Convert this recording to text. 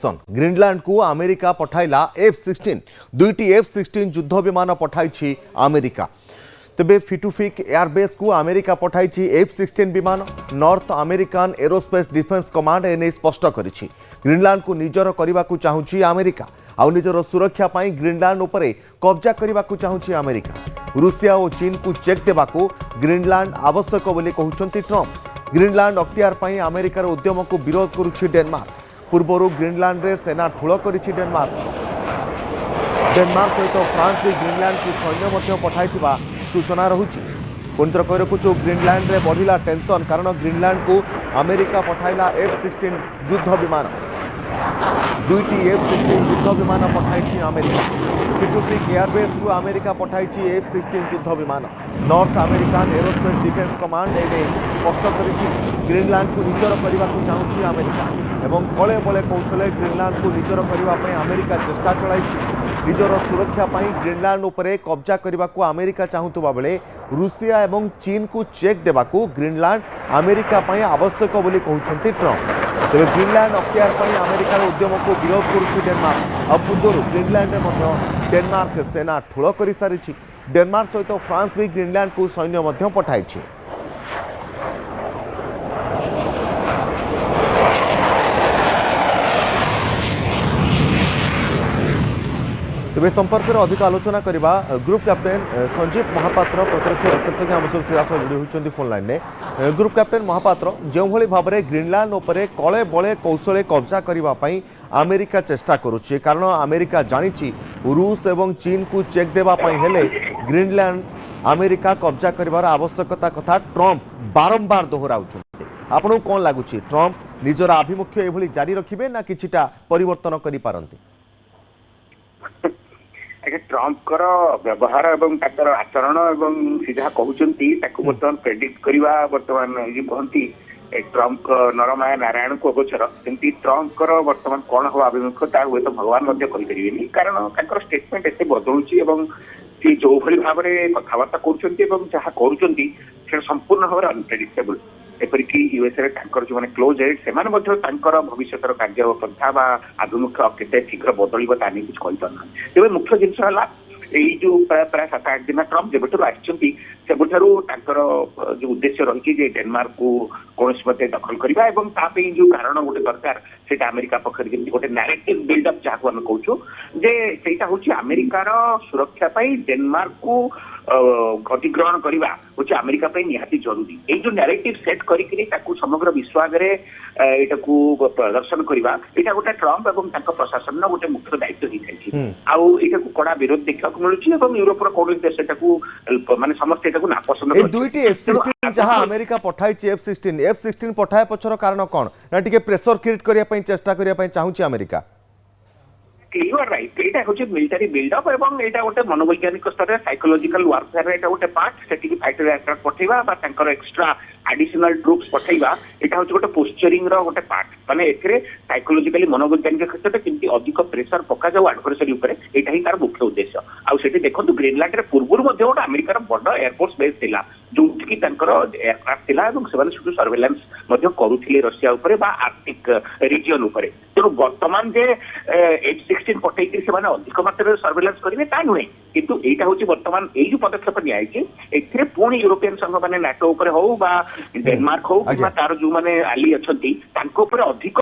Tension Greenland को America पठाइला F-16 दुईटी F-16 युद्ध विमान पठाई अमेरिका। तेबे फिटुफिक एयरबेस को अमेरिका पठाई F-16 विमान। North American aerospace defence command एने स्पष्ट करिछि ग्रीनलैंड को निजर करने को चाहूँगी अमेरिका आउ निजर सुरक्षा पाई ग्रीनलैंड उपरे कब्जा करने को चाहूँगी अमेरिका। रूसिया और चीन को चेक देवाकू ग्रीनलैंड आवश्यक बोली कहउछंती ट्रंप। ग्रीनलैंड अख्तियार पाई अमेरिकार उद्यम को विरोध करुछि डेनमार्क। पूर्व ग्रीनलैंड रे सेना ठूल करिछि डेनमार्क। डेनमार्क सहित फ्रांस भी ग्रीनलैंड को सैन्य पठाइथिबा सूचना रहुछि। पुणितर कहि रखुछु ग्रीनलैंड रे बढ़िला टेंशन कारण ग्रीनलैंड को अमेरिका पठाइला F-16 युद्ध विमान। दुईटी F-16 युद्ध विमान पठाई अमेरिका। फिटुफिक एयरबेस को अमेरिका पठाई F-16 युद्ध विमान। North American aerospace defence command एने स्पष्ट करिछि ग्रीनलैंड को निजर करने को चाहूँगी अमेरिका एवं कले बले कौशले ग्रीनलैंड को निजर करने अमेरिका चेष्टा चलाई। निजर सुरक्षा पाई ग्रीनलैंड उपरे कब्जा करने को अमेरिका चाहूबा बेले रूसिया एवं चीन को चेक देवाकू ग्रीनलैंड अमेरिका पाई आवश्यक बोली कहउछंती ट्रंप। तेज ग्रीनलैंड अख्तियार पाई अमेरिकार उद्यम को विरोध करुछि डेनमार्क। आ पूर्व ग्रीनलैंड में डेनमार्क सेना ठूल कर सारी। डेनमार्क सहित फ्रांस भी ग्रीनलैंड को सैन्य पठाई। तेज संपर्क में अधिक आलोचना करवा ग्रुप कैप्टेन संजीव महापात्र प्रतिरक्षा विशेषज्ञ आम सहित सीधा जोड़ी होती फोन लाइन में। ग्रुप कैप्टेन महापात्र जो भाव में ग्रीनलैंड उपरे कले बले कौशले कब्जा करने अमेरिका चेष्टा करुच्ची कारण अमेरिका जानी रूस एवं चीन को चेक देवाई हेले ग्रीनलैंड अमेरिका कब्जा कर आवश्यकता कथा ट्रंप बारंबार दोहराऊँ। आपको कौन लगुच ट्रंप निजर आभिमुख्य ये जारी रखिए ना किछिटा परिवर्तन करि पारंती? ट्रंप व्यवहार एवं आचरण एवं सीधा कहते बर्तमान प्रेडिक्ट करवा बर्तमान ये कहती ट्रंप नरमाया नारायण को अगोचर सेमती ट्रंप बर्तमान कौन हम आभिमुख्य हुए तो भगवान कहींपरि कारण स्टेटमेंट एत बदलुची सी जो भाव में कथबार्ता कर संपूर्ण भाव में अनप्रेडिक्टेबल। एपरिक यूएसए जो मैंने क्लोज एड से भविष्य कार्यपंथा आभिमुख्य केते शीघ्र बदल ताकि कुछ कहीपार तेज मुख्य जिनस जो प्राय 7-8 दिन ट्रंप जब जो उद्देश्य रही डेनमार्क को कौन मत दखल करवा जो कारण गोटे दरकार से अमेरिका पक्ष गोटे नैरेटिव बिल्डअप जहाँ आम कहूँ जेटा हूँ अमेरिकार सुरक्षा डेनमार्क को अधिग्रहण करवा हूँ अमेरिका निहाती जरूरी। ये जो नैरेटिव सेट करी समग्र विश्व आगे यहाँ प्रदर्शन करवा यहाँ गोटे ट्रंप और प्रशासन गोटे मुख्य दायित्व होता है। कड़ा विरोध देखा मिलूँ यूरोपर कौन देश माने समस्त नापसंद दुईटी F-16 जहाँ अमेरिका पठाई F-16 पठाए पछर कारण कौन ना टिके प्रेशर क्रिएट करने चेष्टा करने चाहूँगी अमेरिका? यू आर राइट यहाँ हूँ मिलिटारी बिल्डअप और यहाँ गोटे मनोवैज्ञानिक स्तर साइकोलॉजिकल वारफेयर यहाँ गोटे पार्ट से फाइटर एयरक्राफ्ट पठेगा एक्सट्रा एडिशनल ट्रुप्स पठेगा यहाँ हूँ गोटे पोस्चरिंग गोटे पार्ट माने साइकोलॉजिकली मनोवैज्ञानिक क्षेत्र में केमती अधिक प्रेशर पका जाऊ एडवर्सरी उपर यहाँ ही तार मुख्य उद्देश्य। आउे देखो ग्रीनलैंड पूर्व गोटे अमेरिकार बड़ एयरफोर्स बेस था जो कि एयरक्राफ्ट था सर्वेलांस करुले रशिया आर्टिक रिजन उपर तेणु बर्तमान जे F-16 पठे अधिक मात्रा सर्वेलांस करेंगे ता नुहे किंतु यहाँ हूँ बर्तमान जो पदक्षेप निया पुणी यूरोपियन संघ मैंने नाटो उपर हो डेनमार्क हो तार जो मैंने आली अच्छा अधिक